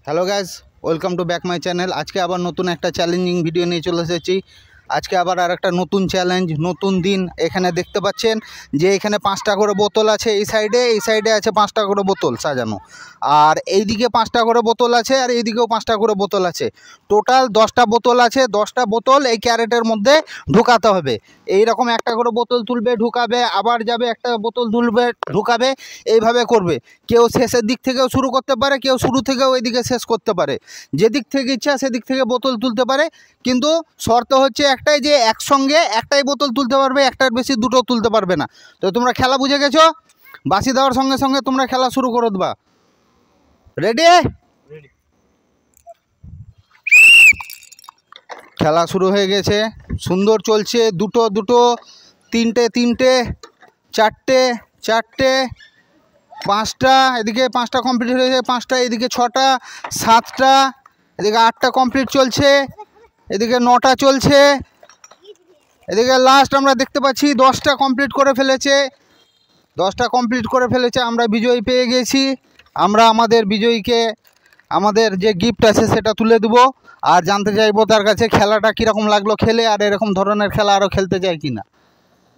Hello guys, welcome to back my channel. আজকে আবার নতুন একটা চ্যালেঞ্জিং ভিডিও নিয়ে চলে এসেছি। আজকে আবার আর একটা নতুন চ্যালেঞ্জ, নতুন দিন। এখানে দেখতে পাচ্ছেন যে এখানে 5টা করে বোতল আছে, এই সাইডে আছে 5টা করে বোতল সাজানো, আর এইদিকে 5টা করে বোতল আছে, আর এইদিকেও 5টা করে বোতল আছে। টোটাল 10টা বোতল আছে। 10টা বোতল এই ক্যারেটের মধ্যে ঢুকাতে হবে। এইরকম একটা করে বোতল তুলবে, ঢুকাবে, আবার যাবে, একটা বোতল তুলবে, ঢুকাবে, এইভাবে করবে। কেউ শেষের দিক থেকেও শুরু করতে পারে, কেউ শুরু থেকেও এইদিকে শেষ করতে পারে। যেদিক থেকে ইচ্ছা সেদিক থেকে বোতল তুলতে পারে, কিন্তু শর্ত হচ্ছে একটাই, যে একসঙ্গে একটাই বোতল তুলতে পারবে, একটার বেশি দুটো তুলতে পারবে না। তো তোমরা খেলা বুঝে গেছো? বাঁশি দেওয়ার সঙ্গে সঙ্গে তোমরা খেলা শুরু করে দেবা। রেডি? খেলা শুরু হয়ে গেছে, সুন্দর চলছে। দুটো দুটো, তিনটে তিনটে, চারটে চারটে, 5টা, এদিকে 5টা কমপ্লিট হয়েছে, 5টা, এদিকে 6টা, 7টা, এদিকে 8টা কমপ্লিট চলছে, এদিকে 9টা চলছে, এদিকে লাস্ট আমরা দেখতে পাচ্ছি 10টা কমপ্লিট করে ফেলেছে। 10টা কমপ্লিট করে ফেলেছে, আমরা বিজয়ী পেয়ে গেছি। আমরা আমাদের বিজয়ীকে আমাদের যে গিফট আছে সেটা তুলে দেবো, আর জানতে চাইবো তার কাছে খেলাটা কীরকম লাগলো খেলে, আর এরকম ধরনের খেলা আরও খেলতে চাই কি না।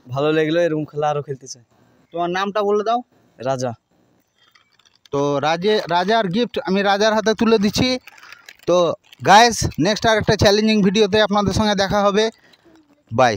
ভালো লাগলো, এরকম খেলা আরও খেলতে চাই। তোমার নামটা বলে দাও। রাজা। তো রাজার গিফট আমি রাজার হাতে তুলে দিচ্ছি। তো গাইস, নেক্সট আর একটা চ্যালেঞ্জিং ভিডিওতে আপনাদের সঙ্গে দেখা হবে। বাই।